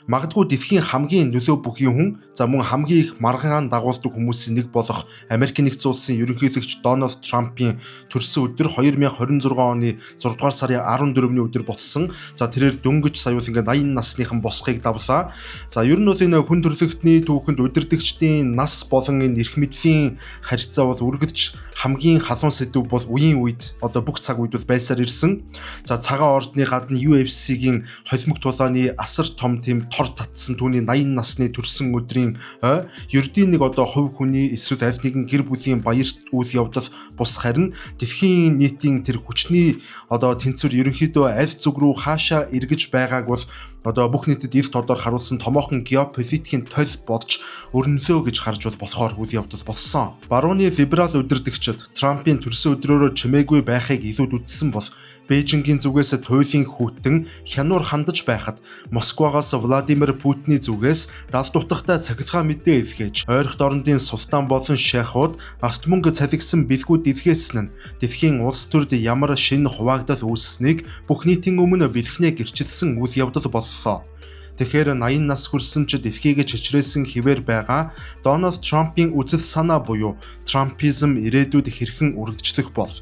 Магадгүй дэлхийн хамгийн нөлөө бүхий хүн мөн хамгийн их маргаан дагуулдаг хүмүүсийн нэг болох Америкийн нэгдсэн улсын ерөнхийлөгч Дональд Трампын төрсөн өдөр 2026 оны 6 дугаар сарын 14-ний өдөр болсон. Тэрээр дөнгөж саяул 80 насныхан босхийг давлаа. Ер нь бол энэ хүн төрөлхтний түүхэнд удирдагчдын нас болон энэ эрх мэдлийн харьцаа бол үргэлж хамгийн халуун сэдв бол үеийн үед бүх цаг үед бол байсаар ирсэн. Цагаан ордны гадна UFC-гийн холимог тулааны асар том тийм тор татсан түүний 80 насны төрсөн өдрийн ердийн нэг хувь хүний эсвэл аль нэгэн гэр бүлийн баярт үйл явдал бус харин дэлхийн нийтийн тэр хүчний тэнцвэр ерөнхийдөө аль зүг рүү хаашаа эргэж байгааг бол бүх нийтэд эрт тодор харуулсан томоохон геополитикийн тол болж өрнөлөө гэж харж болохоор үйл явдал болсон. Барууны либерал удирдагчид Трампын төрсөн өдрөөрөө чимээгүй байхыг илүүд үзсэн бол Бээжингийн зүгээс туйлын хүйтэн хянуур хандаж байхад Москвагаас Владимир Путиний зүгээс далд утгатай цахилгаан мэдээ илгээж ойрхон орнын султан болон шахууд арт мөнгө цалигсан бэлгүүд илгээсэн нь дэлхийн улс төрд ямар шинэ хуваагдал үүссэнийг бүх нийтийн өмнө бэлхнээ гэрчилсэн үйл явдал боллоо. Тэгэхээр 80 нас хүрсэн ч дэлхийг чичрээсэн хിവэр байгаа Дональд Трампын үзэл санаа буюу Трампизм ирээдүйд хэрхэн үргэлжлэх бол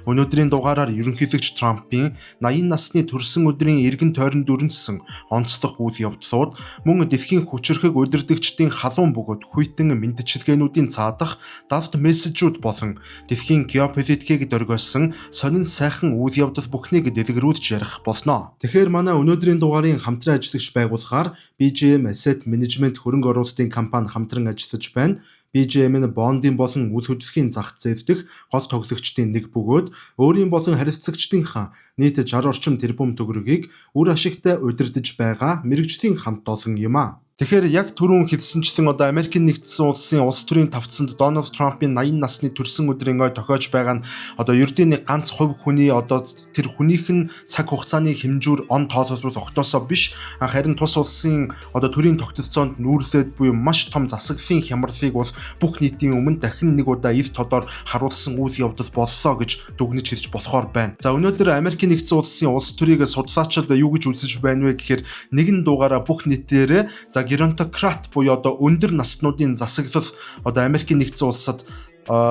өнөөдрийн дугаараар ерөнхийлөгч Трампын 80 насны төрсөн өдрийн эргэн тойронд өрнөсөн онцлог үйл явдлууд мөн дэлхийн хүчирхэг удирдагчдын халуун бөгөөд хүйтэн мэдчилгээнүүдийн цаадах давт мессежүүд болон дэлхийн геополитикийг дөргиосон сонин сайхан үйл явдал бүхнийг дэлгэрүүлж ярих болно. Тэгэхээр манай өнөөдрийн дугаарын хамтран ажиллагч байгууллагаар BGM Asset Management хөрөнгө оруулалтын компани хамтран ажиллаж байна. BGM-ийн бондын болон үйл хөдлөлийн зах зээл дэх гол тоглогчдын нэг бөгөөд өөрийн болон харилцагчдынхаа нийт 60 орчим тэрбум төгрөгийг үр ашигтай удирдах байгаа мэрэгжлийн хамт олон юм а. Тэгэхээр яг түрүүн хэлсэнчлэн Америкийн нэгдсэн улсын улс төрийн тавцанд Дональд Трампын 80 насны төрсөн өдрийн ой тохиож байгаа нь ердийн нэг ганц хувь хүний тэр хүнийх нь цаг хугацааны хэмжүүр он тоололбол огтоосоо биш харин тус улсын төрийн тогтолцоонд нүүрлээд буюу маш том засаглалын хямралыг бол бүх нийтийн өмнө дахин нэг удаа эрт тодор харуулсан үйл явдал боллоо гэж дүгнэж хэлж болохоор байна. Өнөөдөр Америкийн нэгдсэн улсын улс төрийг судлаачид юу гэж үзэж байна вэ гэхээр нэгэн дугаараа бүх нийтээр геронтократ буюу өндөр наснуудын засаглал Америкийн нэгдсэн улсад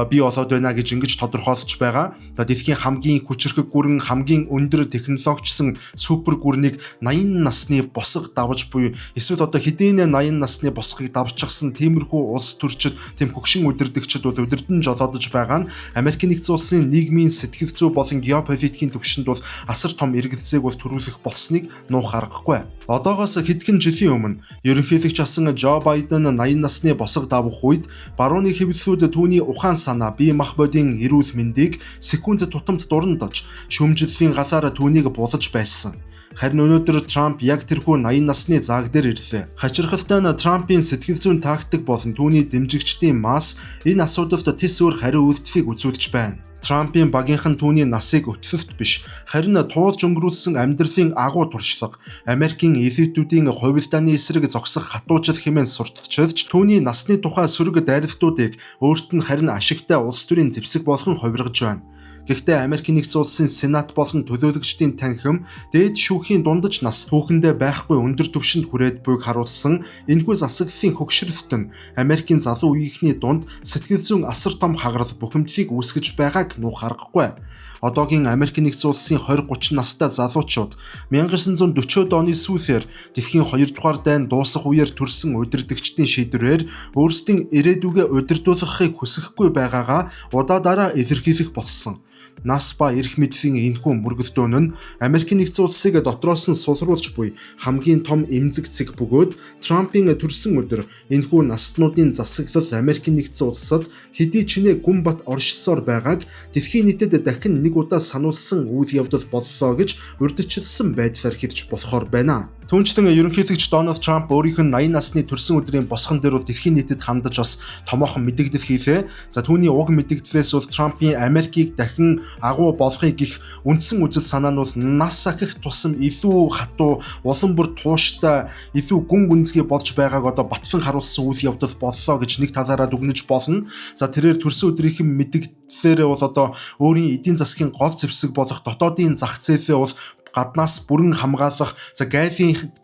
бий болоод байна гэж ингэж тодорхойлж байгаа. Дэлхийн хамгийн хүчирхэг гүрэн хамгийн өндөр технологичсон супер гүрнийг 80 насны босго давж буюу эсвэл хэдийн 80 насны босгыг давчихсан тиймэрхүү улс төрчид тийм хөгшин удирдагчид бол удирдан жолоодож байгаа нь Америкийн нэгдсэн улсын нийгмийн сэтгэл зүй болон геополитикийн төвшөнд бол асар том эргэлзээг бол төрүүлэх болсныг нуух аргагүй. Одоогоос хэдхэн жилийн өмнө ерөнхийлөгч асан Жо Байден 80 насны босго давах үед барууны хэвлэлүүд түүний ухаан санаа бие махбодын эрүүл мэндийг секунд тутамд дурандаж шөмжлөлийн галаар түүнийг булаж байсан. Харин өнөөдөр Трамп яг тэрхүү 80 насны зааг дээр ирлээ. Хачирхалтай нь Трампын сэтгэл зүйн тактик болон түүний дэмжигчдийн масс энэ асуудалд тис өөр хариу үйлдэлийг үзүүлж байна. Трампын багийнхан түүний насыг өтөлт биш харин туулж өнгөрүүлсэн амьдралын агуу туршлага Америкийн элитүүдийн хувилдааны эсрэг зогсох хатуужил хэмээн сурталчилж түүний насны тухай сөрөг дайралтуудыг өөрт нь харин ашигтай улс төрийн зэвсэг болгон хувиргаж байна. Гэхдээ Америкийн нэгдсэн улсын Сенат болон төлөөлөгчдийн танхим дээд шүүхийн дундаж нас түүхэндээ байхгүй өндөр түвшинд хүрээд буйг харуулсан энэхүү засаглалын хөгшрөлт нь Америкийн залуу үеийнхний дунд сэтгэл зүйн асар том хагарал бухимдлыг үүсгэж байгааг нуух аргагүй. Одоогийн Америкийн нэгдсэн улсын 20-30 настай залуучууд 1940-од оны сүүлээр дэлхийн 2 дугаар дайн дуусах үеэр төрсэн удирдагчдын шийдвэрээр өөрсдийн ирээдүгээ удирдуулахыг хүсэхгүй байгаагаа удаа дараа илэрхийлэх болсон. Нас ба эрх мэдлийн энэхүү мөргөлдөөн нь Америкийн нэгдсэн улсыг дотроос нь сулруулж буй хамгийн том эмзэг цэг бөгөөд Трампын төрсөн өдөр энэхүү наснуудын засаглал Америкийн нэгдсэн улсад хэдий чинээ гүн бат оршсоор байгааг дэлхийн нийтэд дахин нэг удаа сануулсан үйл явдал боллоо гэж урьдчилсан байдлаар хэлж болохоор байна. Түүнчлэн ерөнхийлөгч Дональд Трамп өөрийнх нь 80 насны төрсөн өдрийн босгон дээр бол дэлхийн нийтэд хандаж бас томоохон мэдэгдэл хийлээ. Түүний уг мэдэгдлээс бол Трампын Америкийг дахин агуу болгохыг гих үндсэн үзэл санаа нь бол нас ахих тусам илүү хатуу, улам бүр тууштай, илүү гүн гүнзгий болж байгааг батлан харуулсан үйл явдал боллоо гэж нэг талаараа дүгнэж болно. Тэрээр төрсөн өдрийнхэн мэдэгдлээр бол өөрийн эдийн засгийн гол зэвсэг болох дотоодын зах зээлээ бол гаднаас бүрэн хамгаалах,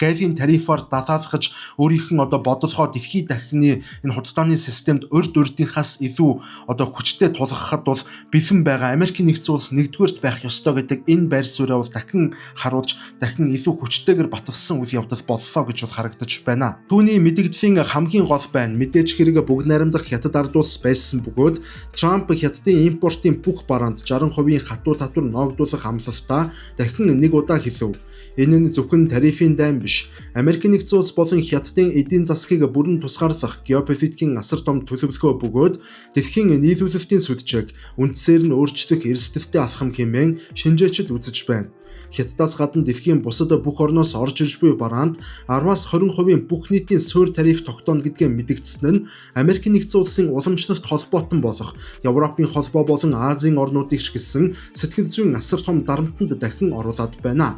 газын тарифаар дадаалгаж өөрийнх нь бодлогоо дэлхийд дахины энэ худалдааны системд урд урдынхаас илүү хүчтэй тулгахад бол бэлэн байгаа Америкийн нэгдсэн улс нэгдүгээрт байх ёстой гэдэг энэ байр суурьаа бол дахин харуулж дахин илүү хүчтэйгээр баталсан үйл явдал боллоо гэж бол харагдаж байна. Түүний мэдэгдлийн хамгийн гол байна. Мэдээж хэрэг бүгд найрамдах хятад ард улс байсан бөгөөд Трамп хятадын импортын бүх бараанд 60% хатуу татвар ногдуулах амлалтаа дахин нэг удаа хэлв. Энэ нь зөвхөн тарифын дайн биш. Америкийн нэгдсэн улс болон хятадын эдийн засгийг бүрэн тусгаарлах геополитикийн асар том төлөвлөгөө бөгөөд дэлхийн нийлүүлэлтийн сүлжээг үндсээр нь өөрчлөх эрсдэлтэй алхам хэмээн шинжээчид үзэж байна. Хятадаас гадна дэлхийн бусад бүх орноос орж ирж буй бараанд 10-аас 20% бүх нийтийн суурь тариф тогтооно гэдгээ мэдэгдсэн нь Америкийн нэгдсэн улсын уламжлалт холбоотон болох Европын холбоо болон Азийн орнуудыг ч гэсэн сэтгэл зүйн асар том дарамтанд дахин оруулаад байна.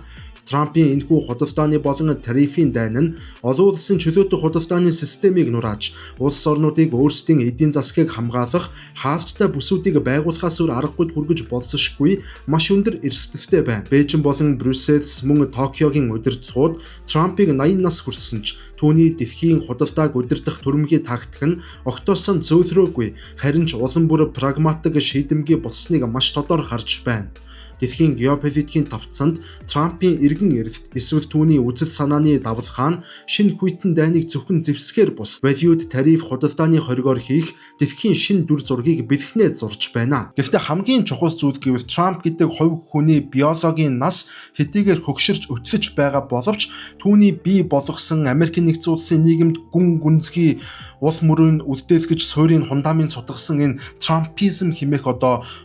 Трампын энэхүү худалдааны болон тарифын дайн нь олон улсын чөлөөтэй худалдааны системийг нурааж, улс орнуудыг өөрсдийн эдийн засгийг хамгаалах хаалттай бүсүүдийг байгуулахаас өөр аргагүй хүргэж болзошгүй маш өндөр эрсдэлтэй байна. Бээжин болон Брюсселс мөн Токиогийн удирдлагууд Трампыг 80 нас хүрсэн ч түүний дэлхийн худалдааг удирдах түрэмгийн тактик нь огтоосон зөөлрөөгүй, харин ч улам бүр прагматик шийдэмгий болсныг маш тодор харж байна. Дэлхийн геополитикийн тавцанд Трампын эргэн эрэлт эсвэл түүний үзэл санааны давлгаан шинэ хүйтэн дайныг зөвхөн зэвсгээр бус валют тариф худалдааны хоригоор хийх дэлхийн шинэ дүр зургийг бэлхнээ зурж байна. Гэхдээ хамгийн чухал зүйл гэвэл Трамп гэдэг хувь хүний биологийн нас хэдийгээр хөгширч өтлөж байгаа боловч түүний бий болгосон Америкийн нэгдсэн улсын нийгэмд гүн гүнзгий уул мөрийн үлдээлгэж суурийн фундамент сутгасан энэ Трампизм хэмээх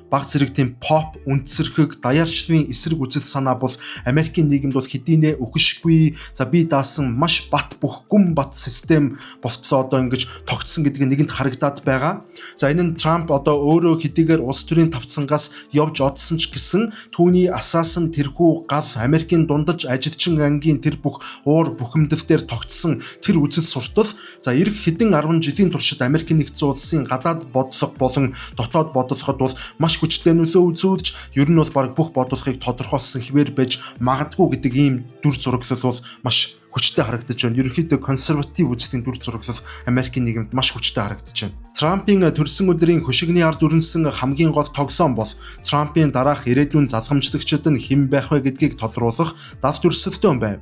баг зэрэг тийм pop үндсэрхэг даяарчлалын эсрэг үзэл санаа бол Америкийн нийгэмд бол хэдийнэ үхшгүй бие даасан маш бат бөх гүн бат систем болтлоо ингэж тогтсон гэдэг нь нэгэнд харагдаад байгаа. Энэ нь Трамп өөрөө хэдийгээр улс төрийн тавцангаас явж одсон ч гэсэн түүний асаасан тэрхүү гал Америкийн дундаж ажилчин ангийн тэр бүх уур бухимдалээр тогтсон тэр үзэл суртал эх хэдэн 10 жилийн туршид Америкийн нэгдсэн улсын гадаад бодлого болон дотоод бодлогод бол маш хүчтэй нөлөө үзүүлж ер нь бол баг бүх бодлогыг тодорхойлсон хэвээр байж магадгүй гэдэг ийм дүр зураглал бол маш хүчтэй харагдаж байна. Ерөнхийдөө консерватив үзлийн дүр зураглал Америкийн нийгэмд маш хүчтэй харагдаж байна. Трампын төрсөн өдрийн хөшигний ард өрнсөн хамгийн гол тоглоом бол Трампын дараах ирээдүйн залгамжлагчид нь хэн байх вэ гэдгийг тодруулах давт өрсөлдөөн байв.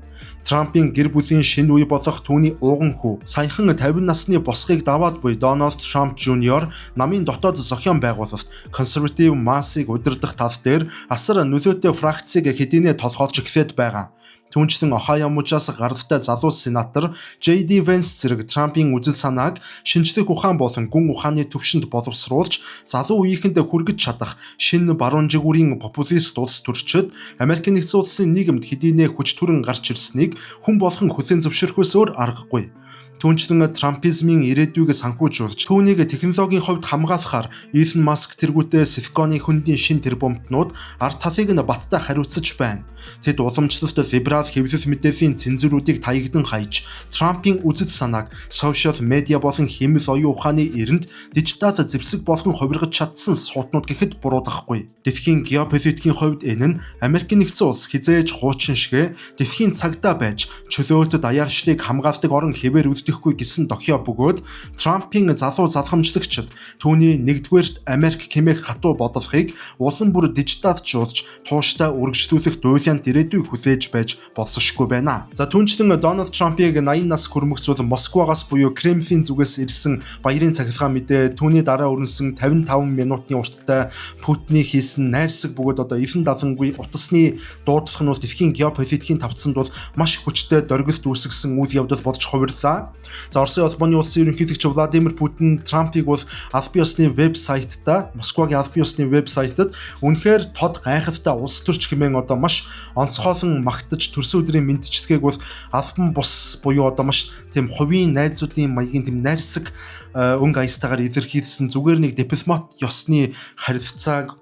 Трампын гэр бүлийн шинэ үе болох түүний ууган хүү саяхан 50 насны босхийг даваад буй Дональд Трамп Жуниор намын дотоод зохион байгуулалт консерватив массыг удирдах тал дээр асар нөлөөтэй фракцийг хэдийнэ толгойлж эхлээд байгаа. Түүнчлэн Ohio мужаас гаралтай залуу сенатор JD Vance зэрэг Трампын үзэл санааг шинжлэх ухаан болон гүн ухааны түвшинд боловсруулж залуу үеийнхэнд хүргэж чадах шинэ баруун жигүүрийн популист улс төрчид Америкийн нэгдсэн улсын нийгэмд хэдийнэ хүч түрэн гарч ирснийг хүн болгон хүлээн зөвшөөрөхөөс өөр аргагүй. Түүнчлэн Трампизмын ирээдүйг санхүүжүүлж түүнийг технологийн хувьд хамгаалахаар Илон Маск тэргүүтээ Силиконы хөндийн шин тэрбумтнууд ард талыг нь баттай хариуцаж байна. Тэд уламжлалт либерал хэвлэл мэдээллийн цензуруудыг таягдан хайж Трампын үзэл санааг сошиал медиа болон хэмэл оюун ухааны эрэнд дижитал зэвсэг болгон хувиргаж чадсан суутнууд гэхэд буруудахгүй. Дэлхийн геополитикийн хувьд энэ нь Америкийн нэгдсэн улс хизээж хуучин шигэ дэлхийн цагдаа байж чөлөөт даяаршлыг хамгаалдаг орон хэвээр үлдэхгүй гэсэн дохио бөгөөд Трампын залуу залхамжлагчид түүний нэгдүгээрт Америк хэмээх хатуу бодлогыг улам бүр дижиталжуулж тууштай үргэлжлүүлэх дуйлант ирээдүй хүлээж байж болсошгүй байна. Түүнчлэн Дональд Трампыг 80 нас хүрмэгцүүл Москвагаас буюу Кремлийн зүгээс ирсэн баярын цахилгаан мэдээ түүний дараа өрнсөн 55 минутын урттай Путиний хийсэн найрсаг бөгөөд эвэн далангүй утасны дуудлах нь бол дэлхийн геополитикийн тавцанд бол маш хүчтэй дөргөлт үүсгэсэн үйл явдал болж хувирлаа. Оросын улбаны улсын ерөнхийлөгч Владимир Путин Трампыг бол албан ёсны вебсайтаа Москвагийн албан ёсны вебсайтад үнэхээр тод гайхалтай улс төрч хэмээн маш онцгойлон магтаж төрсөн өдрийн мэдчилгээг бол албан бус буюу маш тийм хувийн найзуудын маягийн тийм найрсаг өнгө аястайгаар илэрхийлсэн зүгээр нэг дипломат ёсны харилцааг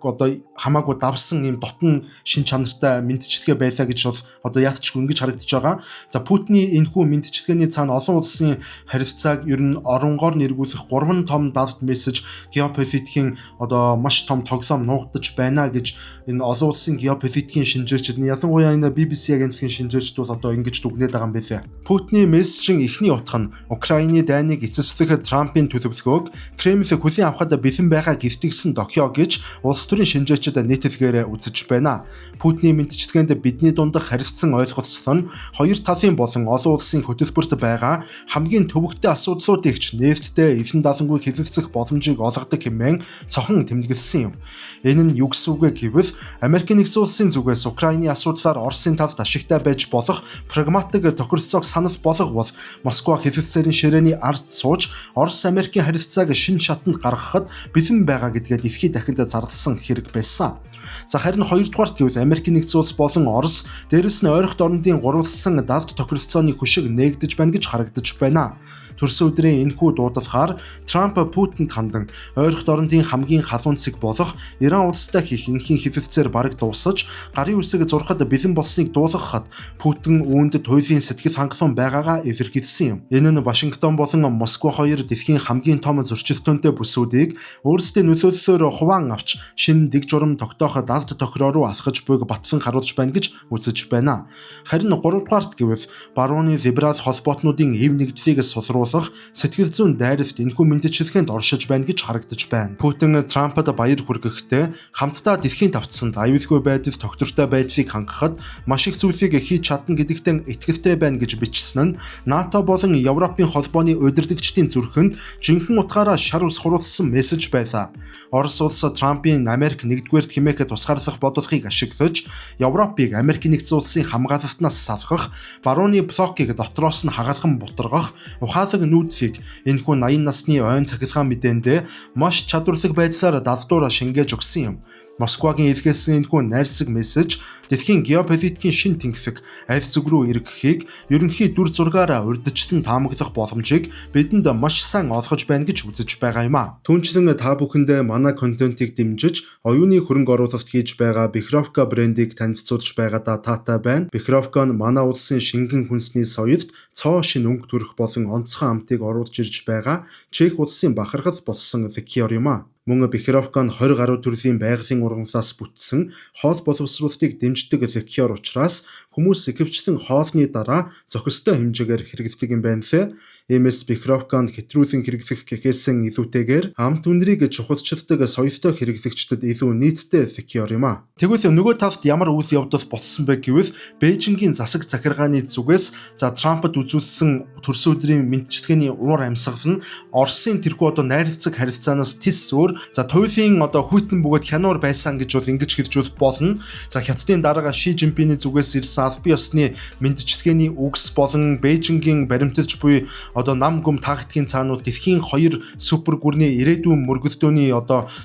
хамаагүй давсан ийм дотн шин чанартай мэдчилгээ байлаа гэж бол яалтчгүй ингэж харагдаж байгаа. Путиний энэхүү мэдчилгээний цаана олон улсын улсын харилцааг ер нь оронгоор нэргүүлэх 3 том давт мессеж геополитикийн маш том тоглоом нуугдаж байна гэж энэ олон улсын геополитикийн шинжээчид ялангуяа энэ BBC агентлагийн шинжээчид бол ингэж дүгнээд байгаа юм байлээ. Путиний мессежийн эхний утга нь Украины дайныг эцэслэх Трампын төлөвлөгөөг Кремль хүлээн авахад бэлэн байгаа гэгтгсэн дохио гэж улс төрийн шинжээчид нийтлэгээр үзэж байна. Путиний мэдчилгээнд бидний дундах харилцан ойлголцол нь хоёр талын болон олон улсын хөтөлбөрт байгаа хамгийн төвөгтэй асуудлуудыг ч нефттэй эзэн далангүй хэлэлцэх боломжийг олгодог хэмээн цохон тэмдэглэсэн юм. Энэ нь юу гэсэн үг вэ гэвэл Америкийн нэгдсэн улсын зүгээс Украины асуудлаар Оросын талд ашигтай байж болох прагматик тохиролцоог санал болгох бол Москва хэлэлцээрийн ширээний ард сууж Орос Америкийн харилцааг шинэ шатанд гаргахад бэлэн байгаа гэдгээ дэлхийд дахинд зарласан хэрэг байсан. За харин хоёрдугаарт гэвэл Америкийн нэгдсэн улс болон Орос дээрэс нь ойролт орнуудын гурвалсан давт тохиролцооны хүшиг нээгдэж байна гэж харагдаж байна. Төрсөн өдрийн энэхүү дуудлагаар Трамп Путинд хандан ойролт орнуудын хамгийн халуун цэг болох Иран улстай хийх энэхийн хэвлэлцээр бараг дуусаж гарын үсэг зурхад бэлэн болсныг дуулгахад Путин үүнд туйлын сэтгэл хангалуун байгаагаа эвэрхийлсэн юм. Энэ нь Вашингтон болон Москва хоёр дэлхийн хамгийн том зөрчилдөөнтэй бүсүүдийг өөрсдийн нөлөөллөөр хуваан авч шинэ дэг журам тогтоох давт тохироо руу алхаж буйг батлан харуулж байна гэж үзэж байна. Харин 3-дугаарт гэвэл барууны либерал холбоотнуудын эв нэгдлийг сулруулах сэтгэл зүйн дайралт энэхүү мэдчилгээнд оршиж байна гэж харагдаж байна. Путин Трампад баяр хүргэхдээ хамтдаа дэлхийн давтсанд аюулгүй байдал тогтвортой байдлыг хангахад маш их зүйлийг хийж чадна гэдэгтээ итгэлтэй байна гэж бичсэн нь НАТО болон Европын холбооны удирдагчдын зүрхэнд жинхэнэ утгаараа шар ус хуруулсан мессеж байлаа. Орос улс Трампын Америк нэгдүгээрт хэмээх тусгаарлах бодлогыг ашиглаж Европыг Америкийн нэгдсэн улсын хамгаалалтнаас салгах, барууны блокийг дотроос нь хагалхан бутаргах, ухаалаг нүүдлийг энэхүү 80 насны ойн цахилгаан мэдээндээ маш чадварлаг байдлаар далдуур шингээж өгсөн юм. Москвагийн илгээсэн энэхүү найрсаг мессеж дэлхийн геополитикийн шин тэнхлэг аль зүг рүү эргэхийг ерөнхий дүр зургаараа урьдчилан таамаглах боломжийг бидэнд маш сайн олгож байна гэж үзэж байгаа юм а. Түүнчлэн та бүхэндээ манай контентыг дэмжиж оюуны хөрөнгө оруулалт хийж байгаа Бехровка брендийг танилцуулж байгаадаа таатай байна. Бехровка нь манай улсын шингэн хүнсний соёлд цоо шин өнгө төрөх болон онцгой амтыг оруулж ирж байгаа Чех улсын бахархал болсон ликер юм а. Мөн Бехровка нь 20 гаруй төрлийн байгалийн ургамлаас бүтсэн хоол боловсруулалтыг дэмждэг ликер учраас хүмүүс ихэвчлэн хоолны дараа зохистой хэмжээгээр хэрэглэдэг юм байна лээ. Иймээс Бехровка нь хэтрүүлэн хэрэглэх гэхээсэн илүүтэйгээр амт үнэрийг чухалчилдаг соёлтой хэрэглэгчдэд илүү нийцтэй ликер юм а. Тэгвэл нөгөө талд ямар үйл явдал болсон бэ гэвэл Бээжингийн засаг захиргааны зүгээс Трампд үзүүлсэн төрсөн өдрийн мэдчилгээний уур амьсгал нь Оросын тэрхүү найралцаг харилцаанаас тис өөр туйлын хүйтэн бөгөөд хянуур байсан гэж бол ингэж хэлж болно. Хятадын дарга Ши Жинпиний зүгээс ирсэн албан ёсны мэдчилгээний үгс болон Бээжингийн баримталж буй нам гүм тактикийн цаанууд дэлхийн хоёр супер гүрний ирээдүйн мөргөлдөөний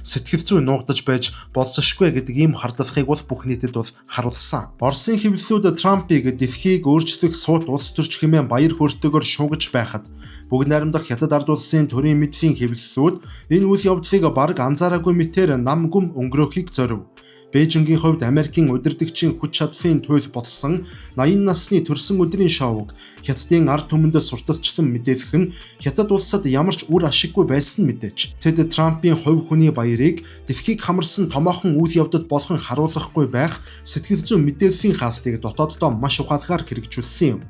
сэтгэл зүй нуугдаж байж болцсошгүй гэдэг ийм хардлагыг бол бүх нийтэд бол харуулсан. Оросын хэвлэлүүд Трампыг дэлхийг өөрчлөх суут улс төрч хэмээн баяр хөөртэйгээр шуугаж байхад бүгд найрамдах Хятад ард улсын төрийн мэдлийн хэвлэлүүд энэ үйл явдлыг бараг анзаараагүй мэтээр нам гүм өнгөрөөхийг зорив. Бээжингийн хувьд Америкийн удирдагчийн хүч чадлын туйл болсон 80 насны төрсөн өдрийн шоуг Хятадын ард түмэнд сурталчлан мэдээлэх нь Хятад улсад ямар ч үр ашиггүй байсан мэдээж. Тэд Трампын хувь хүний баярыг дэлхийг хамарсан томоохон үйл явдал болгон харуулахгүй байх сэтгэл зүйн мэдээллийн хаалтыг дотооддоо маш ухаалгаар хэрэгжүүлсэн юм.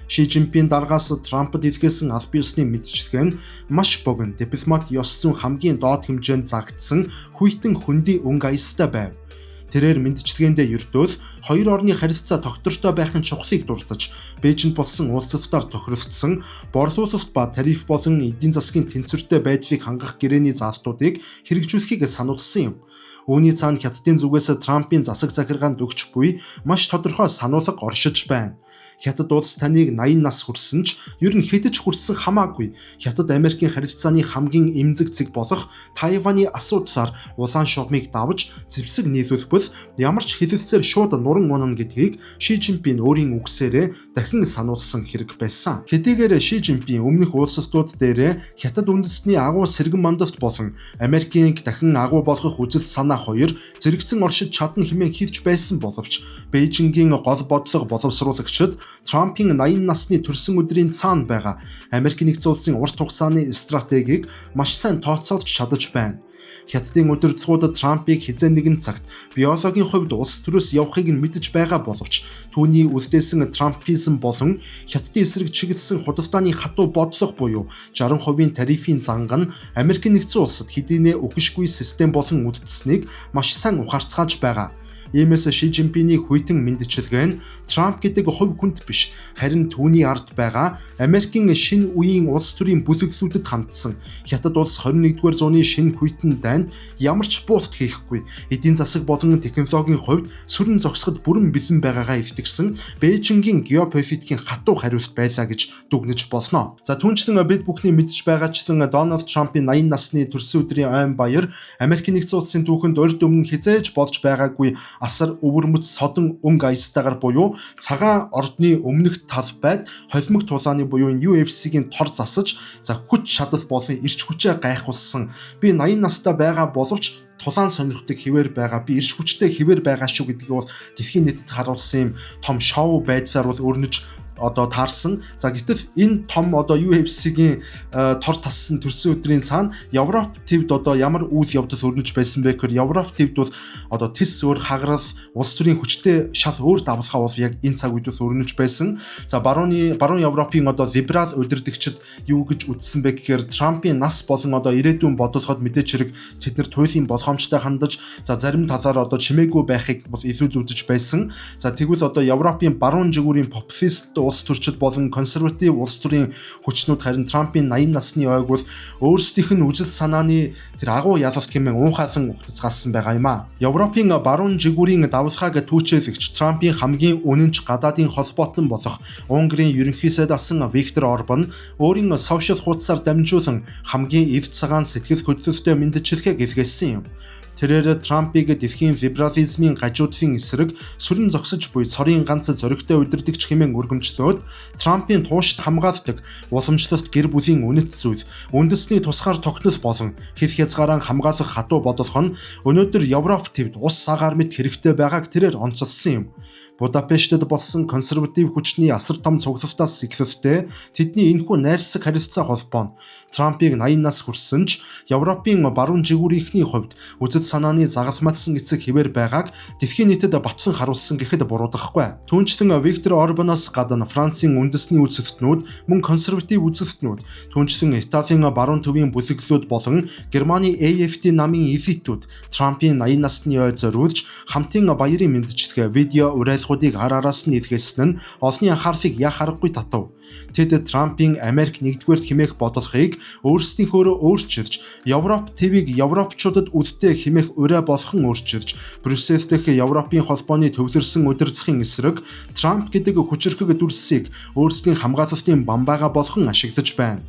Ши Жинпин даргаас Трампд илгээсэн албан ёсны мэдчилгээ нь маш богино дипломат ёс зүйн хамгийн доод хэмжээнд загдсан хүйтэн хөндөй өнгө аястай байв. Тэрээр мэдчилгээндээ ердөөл хоёр орны харилцаа тогтвортой байхын чухлыг дурдж, Бээжинд болсон уулзалтаар тохиролцсон борлуулалт ба тариф болон эдийн засгийн тэнцвэртэй байдлыг хангах гэрээний заалтуудыг хэрэгжүүлэхийг сануулсан юм. Үүний цаана Хятадын зүгээс Трампын засаг захиргаанд өгч буй маш тодорхой сануулга оршиж байна. Хятад улс таныг 80 нас хүрсэн ч ер нь хэдэж хүрсэн хамаагүй Хятад Америкийн харилцааны хамгийн эмзэг цэг болох Тайваны асуудлаар улаан шугамыг давж зэвсэг нийлүүлбэл ямар ч хэлэлцээр шууд нуран унана гэдгийг Ши Жинпин өөрийн үгсээрээ дахин сануулсан хэрэг байсан. Хэдийгээр Ши Жинпин өмнөх уулзалтууд дээр Хятад үндэстний агуу сэргэн мандалт болон Америкийг дахин агуу болгох үзэл санаа Ивана 2 зэрэгцэн оршиж чадна хэмээн хэлж байсан боловч Бээжингийн гол бодлого боловсруулагчид Трампын 80 насны төрсөн өдрийн цаана байгаа Америк нэгдсэн улсын урт хугацааны стратегийг маш сайн тооцоолж чадаж байна. Хятадын удирдлагууд Трампыг хизээ нэгэн цагт биологийн хувьд улс төрөөс явахыг нь мэдэж байгаа боловч түүний үлдээсэн Трампизм болон Хятадын эсрэг чиглэсэн худалдааны хатуу бодлого буюу 60% тарифын занга нь Америк нэгдсэн улсад хэдийнэ үхшгүй систем болон үлдсэнийг маш сайн ухаарцгааж байгаа. Иймээс Ши Жинпиний хүйтэн мэндчилгээ нь Трамп гэдэг хувь хүнд биш, харин түүний ард байгаа Америкийн шинэ үеийн улс төрийн бүлэглүүдэд хандсан Хятад улс 21-р зууны шинэ хүйтэн дайнд ямар ч буурт хийхгүй, эдийн засаг болон технологийн хувьд сүрэн зогсоход бүрэн бэлэн байгаагаа эвтгсэн Бээжингийн геополитикийн хатуу хариулт байлаа гэж дүгнэж болно. За түүнчлэн бид бүхний мэдж байгаачлан Дональд Трампын 80 насны төрсөн өдрийн ойн баяр Америк нэгдсэн улсын түүхэнд урьд өмнө хизээж болж байгаагүй асар өвөрмөц содон өнгө аястайгаар буюу цагаан ордны өмнөх тал байд холимог тулааны буюу UFC-гийн тор засаж хүч чадал болон эрч хүчээ гайхуулсан. Би 80 настай байгаа боловч тулаан сонирхдаг хിവэр байгаа, би эрч хүчтэй хിവэр байгаа шүү гэдгийг бол дэлхийн нийтэд харуулсан юм том шоу байдлаар бол өрнөж таарсан. За гэтэл энэ том UFC-гийн тор тассан төрсөн өдрийн цаана Европ төвд ямар үйл явдал өрнөж байсан бэ гэхээр Европ төвд бол тис өөр хагарал улс төрийн хүчтэй шал өөр давлгаа бол яг энэ цаг үед өрнөж байсан. За баруун Европын либерал удирдагчид юу гэж үзсэн бэ гэхээр Трампын нас болон ирээдүйн бодлогод мэдээч хэрэг тэд нар туйлын болгоомжтой хандаж зарим талаар чимээгүй байхыг бол илүүлж байсан. За тэгвэл Европын баруун жигүүрийн популист улс төрчид болон консерватив улс төрийн хүчнүүд харин Трампын 80 насны ойг бол өөрсдийнх нь үжил санааны тэр агуу ялалт хэмээн уухайлан угтацгаалсан байгаа юм а. Европын баруун жигүүрийн давлгааг түүчээлэгч Трампын хамгийн үнэнч гадаадын холбоотон болох Унгарын ерөнхий сайд асан Виктор Орбан өөрийн сошиал хуудасаар дамжуулан хамгийн эв цагаан сэтгэл хөдлөлтөй мэндчилгээ илгээсэн юм. Тэрээр Трампыг дэлхийн либерализмын гажуудлын эсрэг сүрэн зогсож буй цорын ганц зоригтой удирдагч хэмээн өргөмжлөөд Трампын туушд хамгаалдаг уламжлалт гэр бүлийн үнэт зүйл, үндэсний тусгаар тогтнол болон хэл хязгаараа хамгаалах хатуу бодлого нь өнөөдөр Европ төвд ус сагаар мэт хэрэгтэй байгааг тэрээр онцлсан юм. Будапештэд болсон консерватив хүчний асар том цуглалтаас эхлэлтэй тэдний энэхүү найрсаг харилцаа холбоо нь Трампыг 80 нас хүрсэн ч Европын баруун жигүүрийнхний хувьд үжил санааны загалмайлсан эцэг хിവэр байгааг дэлхийн нийтэд батлан харуулсан гэхэд буруудахгүй. Түүнчлэн Виктор Орбаноос гадна Францын үндэсний үзэлтнүүд, мөн консерватив үзэлтнүүд, түүнчлэн Италийн баруун төвийн бүлэглүүд болон Германы AfD намын элитүүд Трампын 80 насны ой зориулж хамтын баярын мэндчилгээ видео уриалгуудыг араас нь илгээсэн нь олонний анхаарлыг яах аргагүй татав. Тэд Трампын Америк нэгдүгээр хэмээх бодлогыг өөрсдийнхөөрөө өөрчилж, Европ ТV-г европчуудад үлдээ хэмээх ураа болгон өөрчилж, Брюссель дэх Европын холбооны төвлөрсөн удирдлагын эсрэг Трамп гэдэг хүчирхэг дүрсийг өөрсдийн хамгаалалтын бамбаага болгон ашиглаж байна.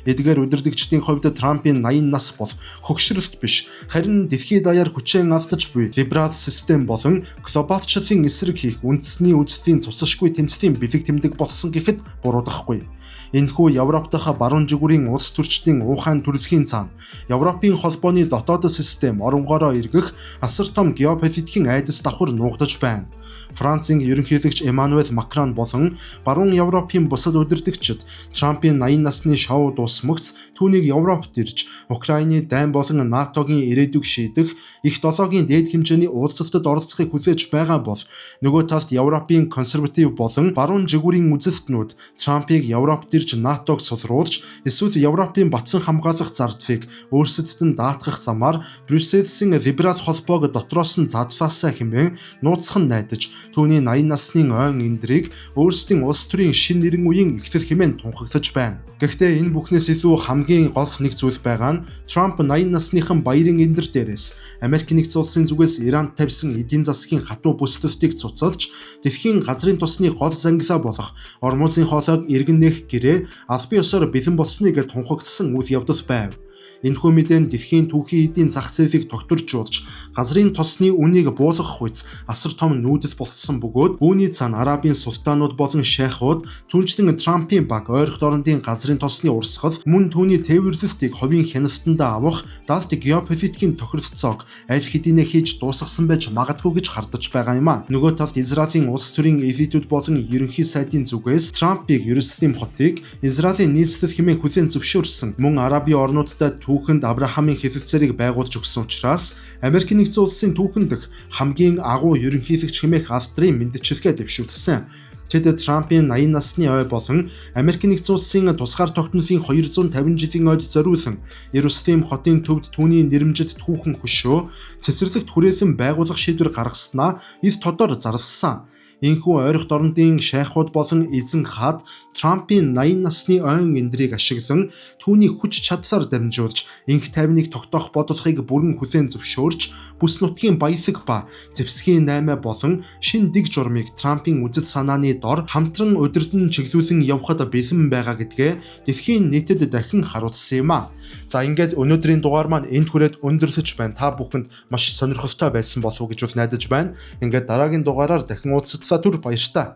Эдгээр удирдагчдын хувьд Трампын 80 нас бол хөгшрөлт биш, харин дэлхийд даяар хүчээр алдаж буй либерал систем болон глобалчлалын эсрэг хийх үндэсний үзлийн цусшгүй тэмцлийн бэлэг тэмдэг болсон гэхэд буруудахгүй. Энэхүү Европ дахь баруун жигүүрийн улс төрчдийн уухайн төрөлхийн цаана Европын холбооны дотоод систем оронгороо эргэх асар том геополитикийн айдас давхар нуугдаж байна. Францын ерөнхийлөгч Эммануэль Макрон болон баруун Европын бусад удирдагчид Трампын 80 насны шоу дуусмагц түүнийг Европт ирж Украины дайн болон НАТОгийн ирээдүйг шийдэх их долоогийн дээд хэмжээний уулзалтад оролцохыг хүлээж байгаа бол нөгөө талд Европын консерватив болон баруун жигүүрийн үзэлтнүүд Трампыг Европт ирж НАТОг сулруулж эсвэл Европын батлан хамгаалах зардлыг өөрсдөд нь даатгах замаар Брюссельсийн либерал холбоог дотроос нь задлаасаа хэмээн нууцхан найдаж түүний 80 насны ойн эндрийг өөрсдийн улс төрийн шин нэрэн үеийн эхлэл хэмээн тунхаглаж байна. Гэхдээ энэ бүхнээс илүү хамгийн гол нэг зүйл байгаа нь Трамп 80 насныхан баярын эндэр дээрээс Америк нэгдсэн улсын зүгээс Иранд тавьсан эдийн засгийн хатуу бүслэлтийг цуцалж дэлхийн газрын тосны гол зангилаа болох Ормузын хоолойг иргэн нээх гэрээ албан ёсоор бэлэн болсныг тунхагласан үйл явдал байв. Энэхүү мэдээ нь дэлхийн түүхийн эдийн зах зээлийг тогтворжуулж, газрын тосны үнийг буулгах үйс асар том нүүдэл болсон бөгөөд үүний цаана Арабын султанууд болон шайхууд түнчлэн Трампын баг ойролт орондын газрын тосны урсгал мөн түүний тээвэрлэлтийг хувийн хяналтандаа авах далд геополитикийн тохиролцоог аль хэдийнэ хийж дуусгасан байж магадгүй гэж хардаж байгаа юм а. Нөгөө талд Израилийн улс төрийн элитүүд болон ерөнхий сайдын зүгээс Трампыг Ерүсалим хотыг Израилийн нийслэл хэмээн хүлээн зөвшөөрсөн. Мөн Арабын орнуудтай түүхэнд Авраамын хэлэлцээрийг байгуулж өгсөн учраас Америк нэгдсэн улсын түүхэн дэх хамгийн агуу ерөнхийлөгч хэмээх алдрын мэндчилгээ дэвшүүлсэн. Тэд Трампын 80 насны ой болон Америк нэгдсэн улсын тусгаар тогтнолын 250 жилийн ойд зориулсан Ерүсалим хотын төвд түүний нэрмжит түүхэн хөшөө цэцэрлэгт хүрээлэн байгуулах шийдвэр гаргаснаа эд тодор зарласан. Энэхүү ойролт орондын шайхууд болон эзэн хаад Трампын 80 насны ойн эндрийг ашиглан түүний хүч чадлаар дамжуулж инх тайвныг тогтоох бодлогыг бүрэн хүлээн зөвшөөрч бүс нутгийн баялаг ба зэвсгийн 8 болон шин дэг журмыг Трампын үзэл санааны дор хамтран удирдан чиглүүлэн явхад бэлэн байгаа гэдгээ дэлхийн нийтэд дахин харуулсан юм а. За ингээд өнөөдрийн дугаар маань энд хүрээд өндөрлөж байна. Та бүхэнд маш сонирхолтой байсан болов уу гэж найдаж байна. Ингээд дараагийн дугаараар дахин уулзтлаа түр баярлалаа.